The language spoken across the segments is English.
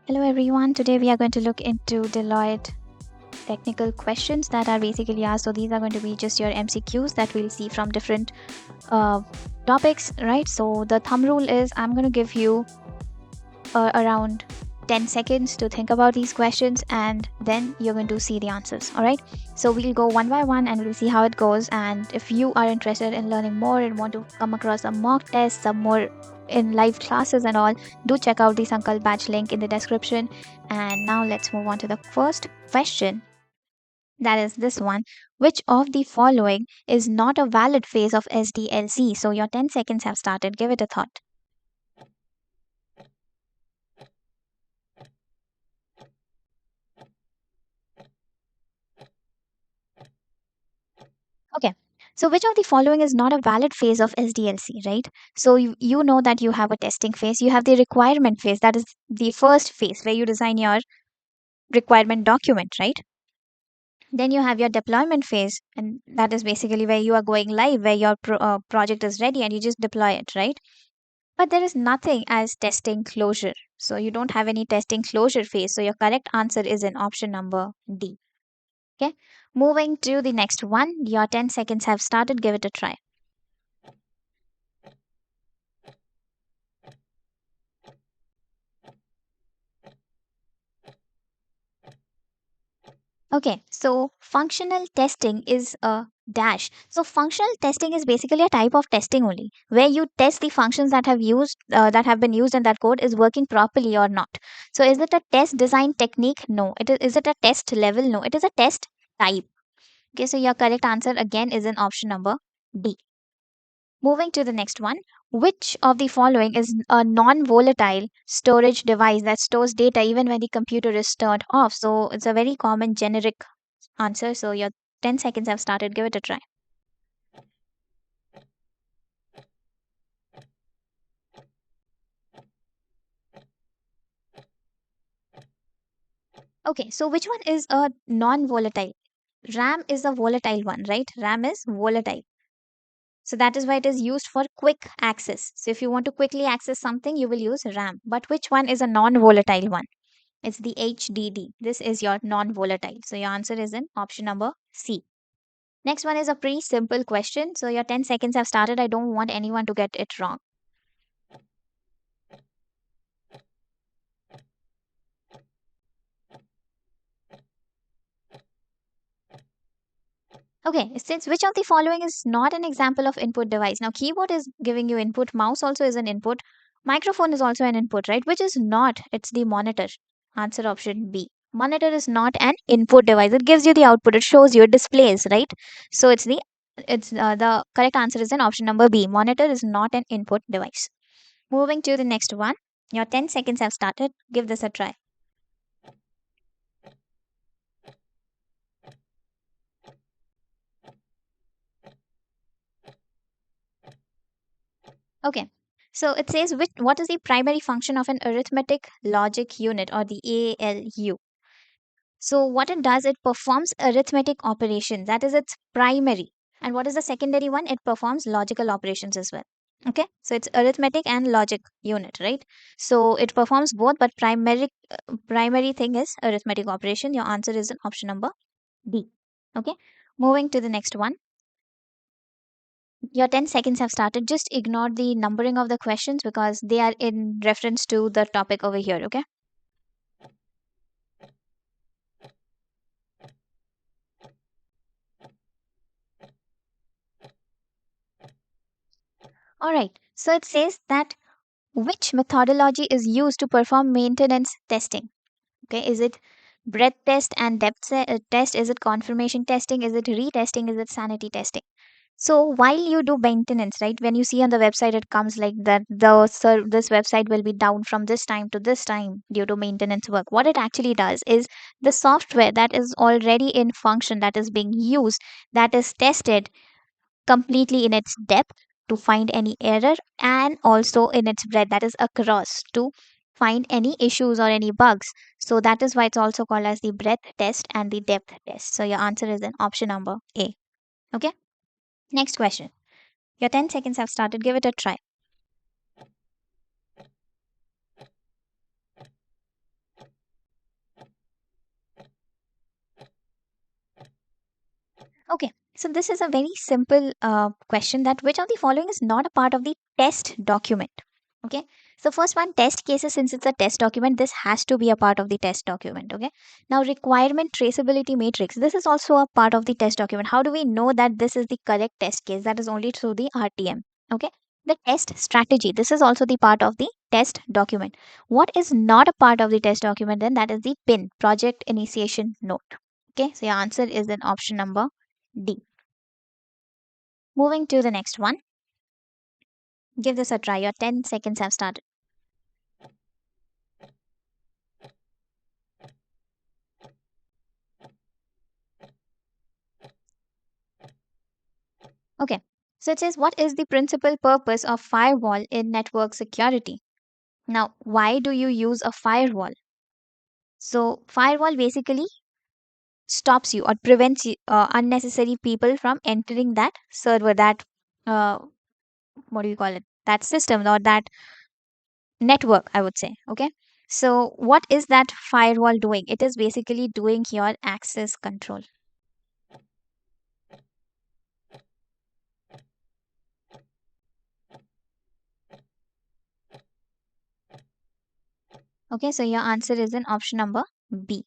Hello everyone, today we are going to look into Deloitte technical questions that are basically asked. So these are going to be just your MCQs that we'll see from different uh, topics, right? So the thumb rule is I'm going to give you around 10 seconds to think about these questions and then you're going to see the answers. All right, so we'll go one by one and we'll see how it goes. And if you are interested in learning more and want to come across some mock tests, some more in live classes and all, do check out the Sankal batch link in the description. And now let's move on to the first question, that is this one: which of the following is not a valid phase of SDLC? So your 10 seconds have started, give it a thought. Okay. So which of the following is not a valid phase of SDLC, right? So you know that you have a testing phase, you have the requirement phase, that is the first phase where you design your requirement document, right? Then you have your deployment phase, and that is basically where you are going live, where your project is ready and you just deploy it, right? But there is nothing as testing closure. So you don't have any testing closure phase. So your correct answer is in option number D. Okay. Moving to the next one. Your 10 seconds have started. Give it a try. Okay, so functional testing is a dash. So functional testing is basically a type of testing only, where you test the functions that have been used in that code is working properly or not. So is it a test design technique? No. Is it a test level? No. It is a test type. Okay, so your correct answer again is in option number D. Moving to the next one. Which of the following is a non volatile storage device that stores data even when the computer is turned off? So it's a very common generic answer. So your 10 seconds have started. Give it a try. Okay, so which one is a non volatile? RAM is a volatile one, right? RAM is volatile. So that is why it is used for quick access. So if you want to quickly access something, you will use RAM. But which one is a non volatile one? It's the HDD. This is your non volatile. So your answer is in option number C. Next one is a pretty simple question. So your 10 seconds have started. I don't want anyone to get it wrong. Okay, since which of the following is not an example of input device? Now, keyboard is giving you input, mouse also is an input, microphone is also an input, right? Which is not, it's the monitor. Answer option B. Monitor is not an input device. It gives you the output, it shows you, it displays, right? So the correct answer is in option number B. Monitor is not an input device. Moving to the next one. Your 10 seconds have started. Give this a try. Okay. So it says what is the primary function of an arithmetic logic unit, or the ALU? So what it does, it performs arithmetic operations. That is its primary. And what is the secondary one? It performs logical operations as well. Okay. So it's arithmetic and logic unit, right? So it performs both, but primary thing is arithmetic operation. Your answer is in option number D. Okay. Moving to the next one. Your 10 seconds have started. Just ignore the numbering of the questions because they are in reference to the topic over here. Okay. All right. So it says that which methodology is used to perform maintenance testing? Okay. Is it breadth test and test? Is it confirmation testing? Is it retesting? Is it sanity testing? So while you do maintenance, right, when you see on the website, it comes like that this website will be down from this time to this time due to maintenance work. What it actually does is the software that is already in function, that is being used, that is tested completely in its depth to find any error, and also in its breadth, that is across, to find any issues or any bugs. So that is why it's also called as the breadth test and the depth test. So your answer is in option number A. Okay. Next question. Your 10 seconds have started. Give it a try. Okay, so this is a very simple question, that which of the following is not a part of the test document? Okay, so first one, test cases. Since it's a test document, this has to be a part of the test document. Okay, now requirement traceability matrix. This is also a part of the test document. How do we know that this is the correct test case? That is only through the RTM. Okay, the test strategy. This is also the part of the test document. What is not a part of the test document then? That is the PIN, project initiation note. Okay, so your answer is in option number D. Moving to the next one. Give this a try. Your 10 seconds have started. Okay. So it says, what is the principal purpose of firewall in network security? Now, why do you use a firewall? So, firewall basically stops you or prevents unnecessary people from entering that server, that, uh, what do you call it? That system or that network, I would say. Okay. So, what is that firewall doing? It is basically doing your access control. Okay, so your answer is in option number B.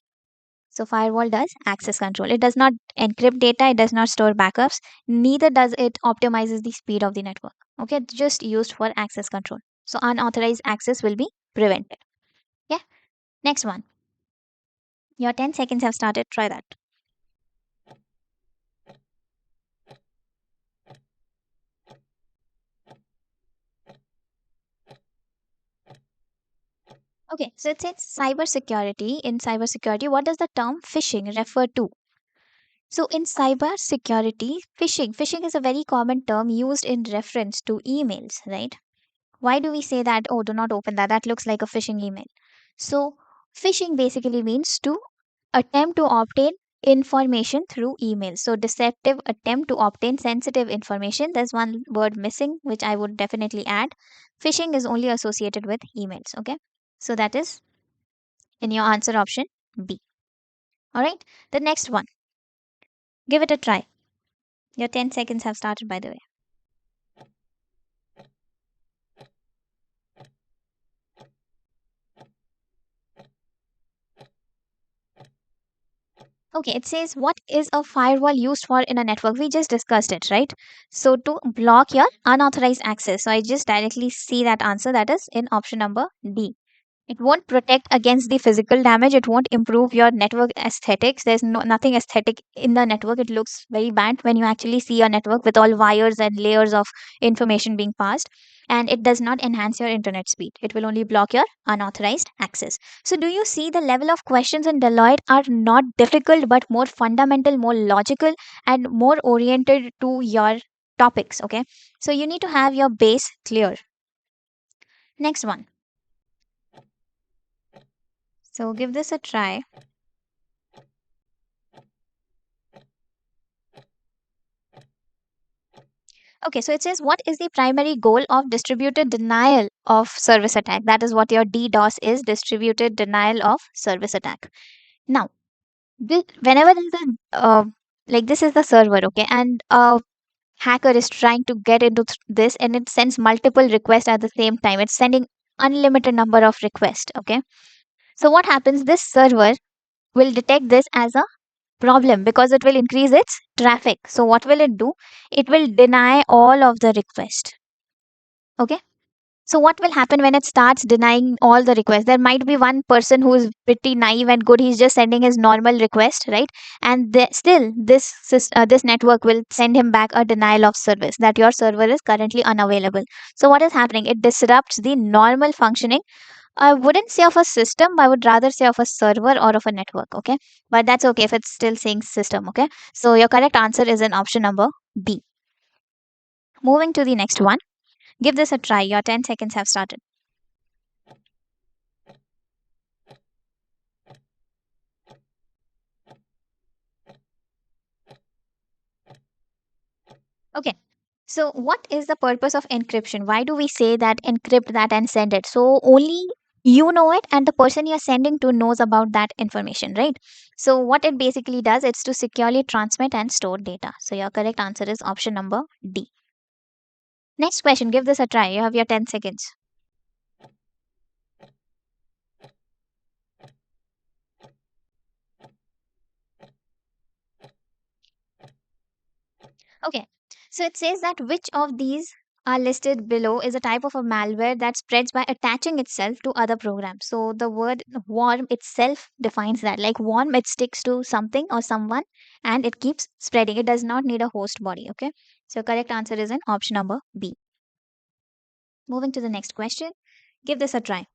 So firewall does access control. It does not encrypt data, it does not store backups, neither does it optimizes the speed of the network. Okay, it's just used for access control. So unauthorized access will be prevented. Yeah, next one. Your 10 seconds have started. Try that. Okay, so it says cybersecurity. In cybersecurity, what does the term phishing refer to? So in cybersecurity, phishing is a very common term used in reference to emails, right? Why do we say that? Oh, do not open that. That looks like a phishing email. So, phishing basically means to attempt to obtain information through email. So, deceptive attempt to obtain sensitive information. There's one word missing, which I would definitely add. Phishing is only associated with emails. Okay. So, that is in your answer option B. All right. The next one. Give it a try. Your 10 seconds have started, by the way. Okay, it says, what is a firewall used for in a network? We just discussed it, right? So to block your unauthorized access. So I just directly see that answer, that is in option number D. It won't protect against the physical damage. It won't improve your network aesthetics. There's nothing aesthetic in the network. It looks very bad when you actually see a network with all wires and layers of information being passed. And it does not enhance your internet speed. It will only block your unauthorized access. So, do you see the level of questions in Deloitte are not difficult but more fundamental, more logical, and more oriented to your topics? Okay. So, you need to have your base clear. Next one. So, give this a try. Okay, so it says, what is the primary goal of distributed denial of service attack? That is what your DDoS is, distributed denial of service attack. Now, whenever there's a, like this is the server, okay, and a hacker is trying to get into this and it sends multiple requests at the same time. It's sending unlimited number of requests, okay. So what happens? This server will detect this as a problem because it will increase its traffic. So what will it do? It will deny all of the requests. Okay. So what will happen when it starts denying all the requests? There might be one person who is pretty naive and good. He's just sending his normal request, right? And still, this network will send him back a denial of service, that your server is currently unavailable. So what is happening? It disrupts the normal functioning. I wouldn't say of a system. I would rather say of a server or of a network. Okay, but that's okay if it's still saying system. Okay, so your correct answer is in option number B. Moving to the next one. Give this a try. Your 10 seconds have started. Okay. So, what is the purpose of encryption? Why do we say that encrypt that and send it? So, only You know it, and the person you're sending to knows about that information, right? So what it basically does, it's to securely transmit and store data. So your correct answer is option number D. Next question, give this a try. You have your 10 seconds. Okay, so it says that which of these are listed below is a type of a malware that spreads by attaching itself to other programs. So the word worm itself defines that. Like worm, it sticks to something or someone and it keeps spreading. It does not need a host body. Okay, so correct answer is in option number B. Moving to the next question, give this a try.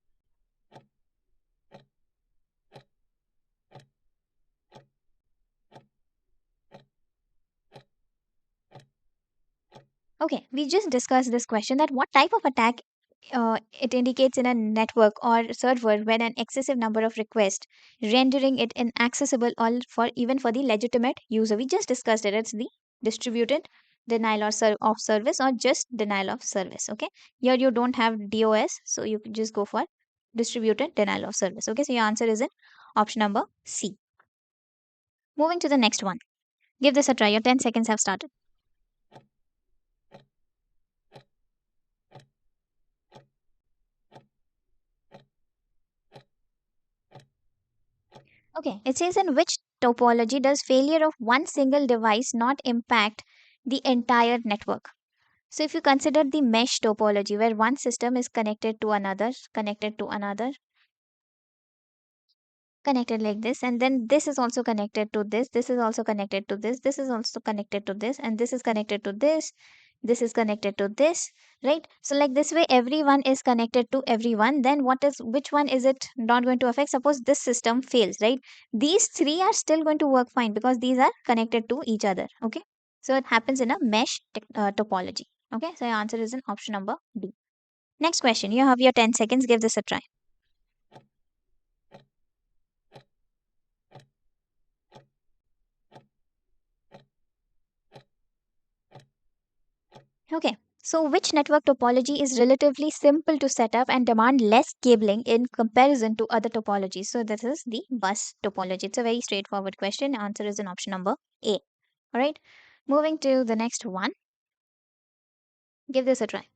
Okay, we just discussed this question that what type of attack it indicates in a network or server when an excessive number of requests, rendering it inaccessible all for even for the legitimate user. We just discussed it. It's the distributed denial or of service or just denial of service. Okay, here you don't have DOS, so you can just go for distributed denial of service. Okay, so your answer is in option number C. Moving to the next one. Give this a try. Your 10 seconds have started. Okay, it says in which topology does failure of one single device not impact the entire network? So if you consider the mesh topology where one system is connected like this, and then this is also connected to this is also connected to this is also connected to this, and this is connected to this is connected to this, right? So like this way everyone is connected to everyone, then which one is it not going to affect? Suppose this system fails, right? These three are still going to work fine because these are connected to each other. Okay, so it happens in a topology. Okay, so your answer is in option number D. Next question, you have your 10 seconds, give this a try. Okay. So, which network topology is relatively simple to set up and demand less cabling in comparison to other topologies? So, this is the bus topology. It's a very straightforward question. Answer is in option number A. All right. Moving to the next one. Give this a try.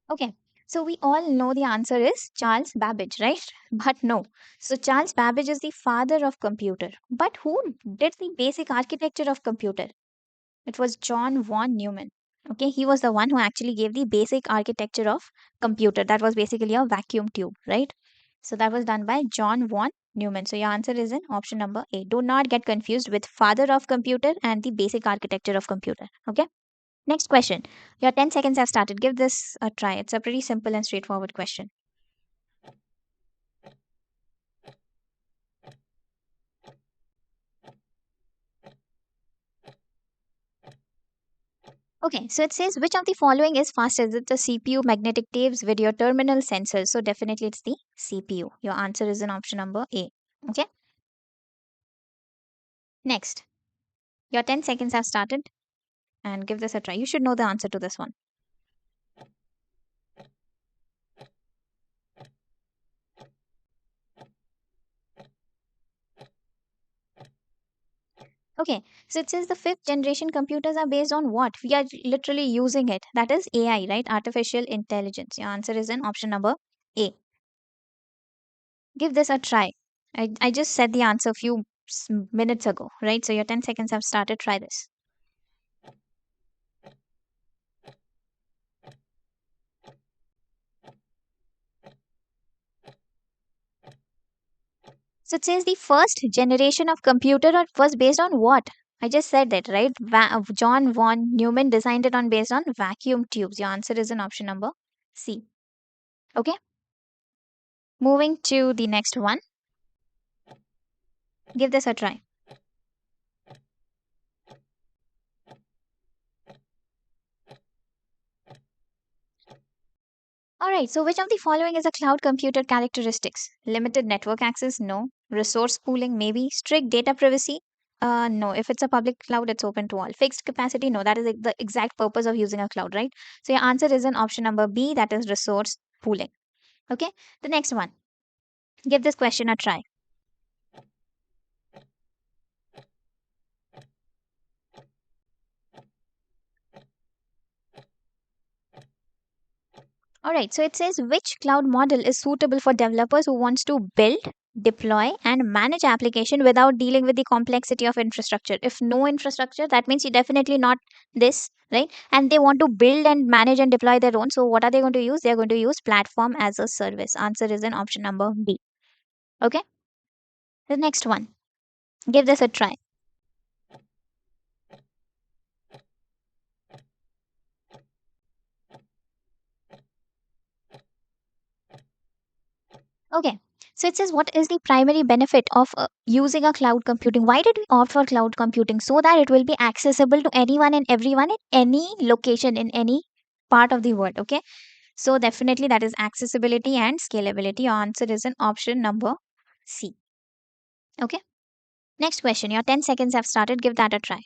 Okay. So, we all know the answer is Charles Babbage, right? But no. So, Charles Babbage is the father of computer. But who did the basic architecture of computer? It was John von Neumann. Okay, he was the one who actually gave the basic architecture of computer. That was basically a vacuum tube, right? So that was done by John von Neumann. So your answer is in option number A. Do not get confused with father of computer and the basic architecture of computer. Okay. Next question. Your 10 seconds have started. Give this a try. It's a pretty simple and straightforward question. Okay, so it says which of the following is faster? Is it the CPU, magnetic tapes, video terminal, sensors? So definitely it's the CPU. Your answer is in option number A. Okay, next. Your 10 seconds have started and give this a try. You should know the answer to this one. Okay, so it says the fifth generation computers are based on what? We are literally using it. That is AI, right? Artificial intelligence. Your answer is in option number A. Give this a try. I just said the answer a few minutes ago, right? So your 10 seconds have started. Try this. So it says the first generation of computer was based on what? I just said that, right? John von Neumann designed it on based on vacuum tubes. Your answer is in option number C. Okay. Moving to the next one. Give this a try. All right. So which of the following is a cloud computer characteristics? Limited network access? No. Resource pooling? Maybe. Strict data privacy? No, if it's a public cloud, it's open to all. Fixed capacity, no, that is the exact purpose of using a cloud, right? So your answer is in option number B, that is resource pooling. Okay, the next one. Give this question a try. All right, so it says which cloud model is suitable for developers who wants to build, deploy, and manage application without dealing with the complexity of infrastructure. If no infrastructure, that means you definitely not this, right? And they want to build and manage and deploy their own. So what are they going to use? They are going to use platform as a service. Answer is in option number B. Okay, the next one. Give this a try. Okay. So it says, what is the primary benefit of using a cloud computing? Why did we opt for cloud computing? So that it will be accessible to anyone and everyone in any location, in any part of the world. Okay. So definitely that is accessibility and scalability. Your answer is in option number C. Okay. Next question. Your 10 seconds have started. Give that a try.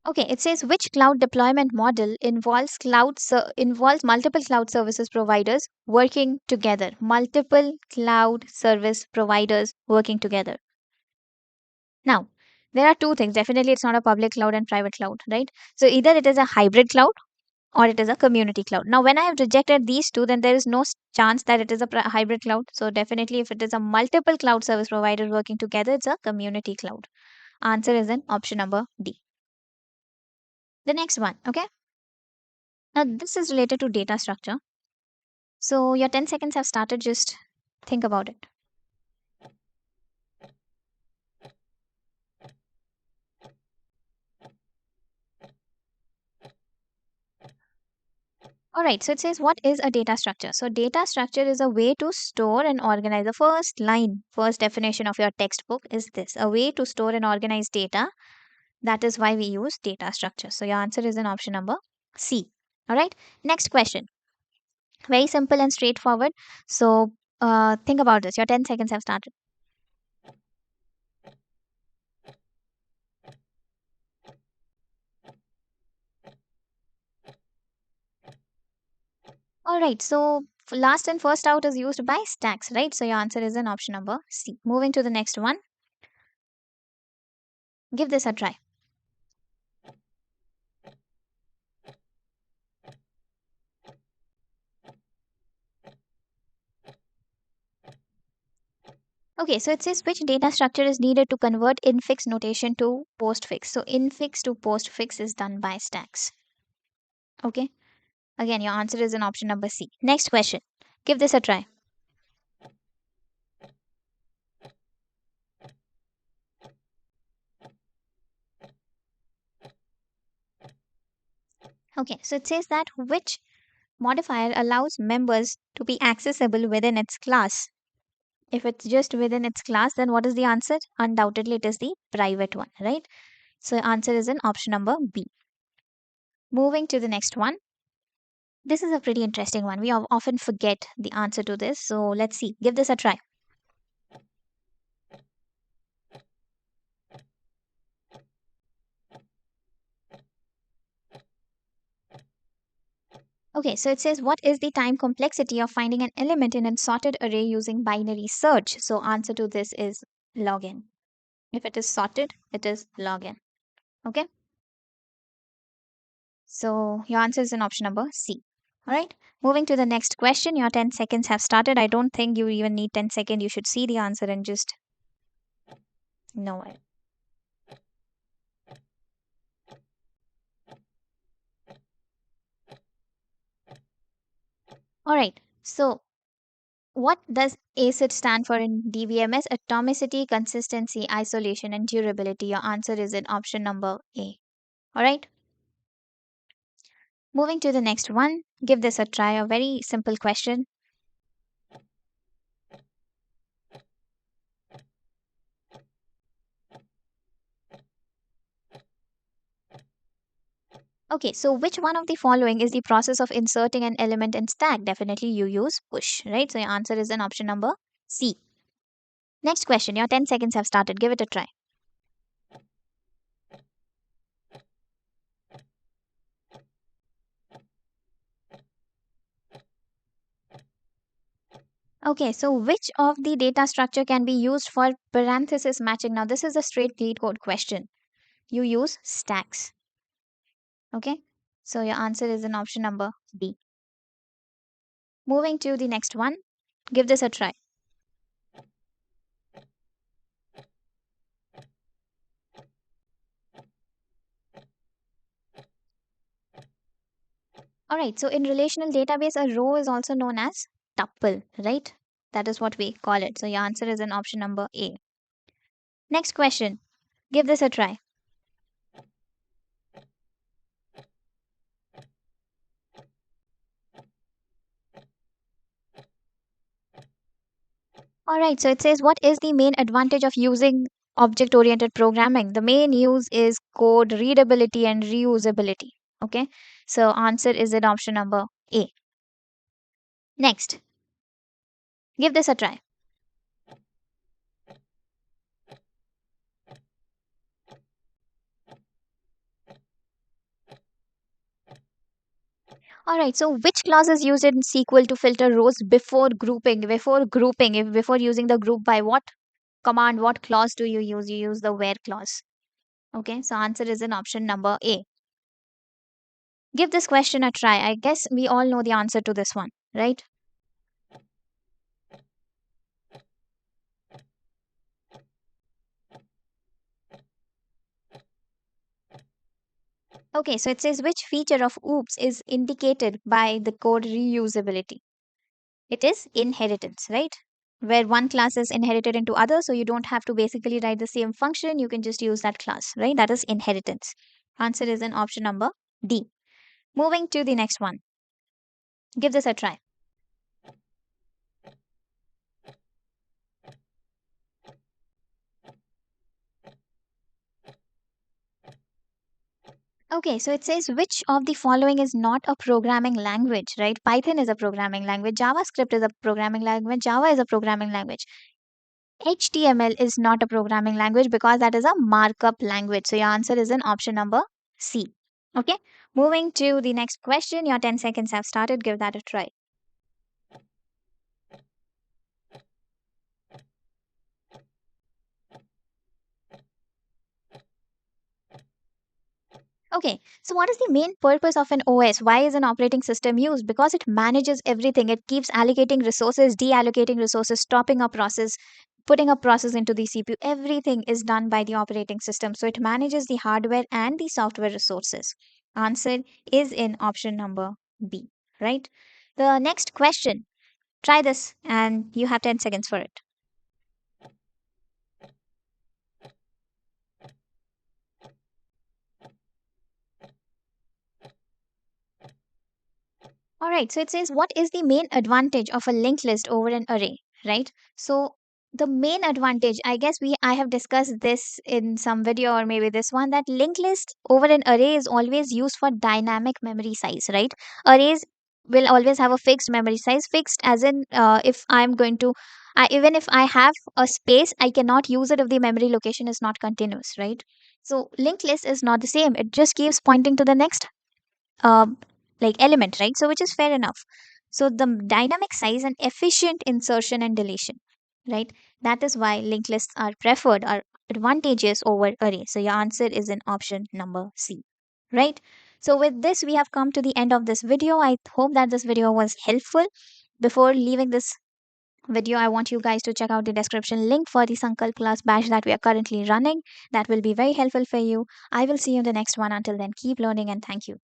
Okay, it says which cloud deployment model involves multiple cloud services providers working together. Multiple cloud service providers working together. Now, there are two things. Definitely, it's not a public cloud and private cloud, right? So either it is a hybrid cloud or it is a community cloud. Now, when I have rejected these two, then there is no chance that it is a hybrid cloud. So definitely, if it is a multiple cloud service provider working together, it's a community cloud. Answer is in option number D. The next one, okay? Now, this is related to data structure. So, your 10 seconds have started. Just think about it. All right. So, it says, what is a data structure? So, data structure is a way to store and organize. The first line, first definition of your textbook is this: a way to store and organize data. That is why we use data structure. So, your answer is in option number C. All right. Next question. Very simple and straightforward. So, think about this. Your 10 seconds have started. All right. So last and first out is used by stacks, right? So your answer is in option number C. Moving to the next one. Give this a try. Okay, so it says which data structure is needed to convert infix notation to postfix. So infix to postfix is done by stacks. Okay. Again, your answer is in option number C. Next question. Give this a try. Okay, so it says that which modifier allows members to be accessible within its class. If it's just within its class, then what is the answer? Undoubtedly, it is the private one, right? So answer is in option number B. Moving to the next one. This is a pretty interesting one. We often forget the answer to this. So let's see. Give this a try. Okay, so it says what is the time complexity of finding an element in a sorted array using binary search? So answer to this is log(n). If it is sorted, it is log(n). Okay? So your answer is in option number C. All right. Moving to the next question. Your 10 seconds have started. I don't think you even need 10 seconds. You should see the answer and just know it. All right. So what does ACID stand for in DBMS? Atomicity, consistency, isolation, and durability. Your answer is in option number A. All right. Moving to the next one. Give this a try. A very simple question. Okay, so which one of the following is the process of inserting an element in stack? Definitely you use push, right? So your answer is in option number C. Next question. Your 10 seconds have started. Give it a try. Okay, so which of the data structure can be used for parenthesis matching? Now, this is a straight lead code question. You use stacks. Okay, so your answer is in option number D. Moving to the next one. Give this a try. All right, so in relational database, a row is also known as tuple, right? That is what we call it. So your answer is in option number A. Next question. Give this a try. All right, so it says, what is the main advantage of using object oriented programming? The main use is code readability and reusability. Okay, so answer is in option number A. Next, give this a try. All right, so which clause is used in SQL to filter rows before grouping? Before using the group by, what command, what clause do you use? You use the where clause. Okay, so answer is in option number A. Give this question a try. I guess we all know the answer to this one, right? Okay, so it says, which feature of OOPS is indicated by the code reusability? It is inheritance, right? Where one class is inherited into other, so you don't have to basically write the same function, you can just use that class, right? That is inheritance. Answer is in option number D. Moving to the next one. Give this a try. Okay, so it says, which of the following is not a programming language, right? Python is a programming language, JavaScript is a programming language, Java is a programming language. HTML is not a programming language because that is a markup language. So your answer is in option number C. Okay, moving to the next question. Your 10 seconds have started. Give that a try. Okay, so what is the main purpose of an OS? Why is an operating system used? Because it manages everything. It keeps allocating resources, deallocating resources, stopping a process, putting a process into the CPU. Everything is done by the operating system. So it manages the hardware and the software resources. Answer is in option number B, right? The next question. Try this and you have 10 seconds for it. All right, so it says, what is the main advantage of a linked list over an array, right? So the main advantage, I guess I have discussed this in some video or maybe this one, that linked list over an array is always used for dynamic memory size, right? Arrays will always have a fixed memory size, fixed as in if I'm going to even if I have a space, I cannot use it if the memory location is not continuous, right? So linked list is not the same. It just keeps pointing to the next um, element, right? So which is fair enough. So the dynamic size and efficient insertion and deletion, right? That is why linked lists are preferred, are advantageous over array. So your answer is in option number C, right? So with this, we have come to the end of this video. I hope that this video was helpful. Before leaving this video, I want you guys to check out the description link for the Sankalp class batch that we are currently running. That will be very helpful for you. I will see you in the next one. Until then, keep learning and thank you.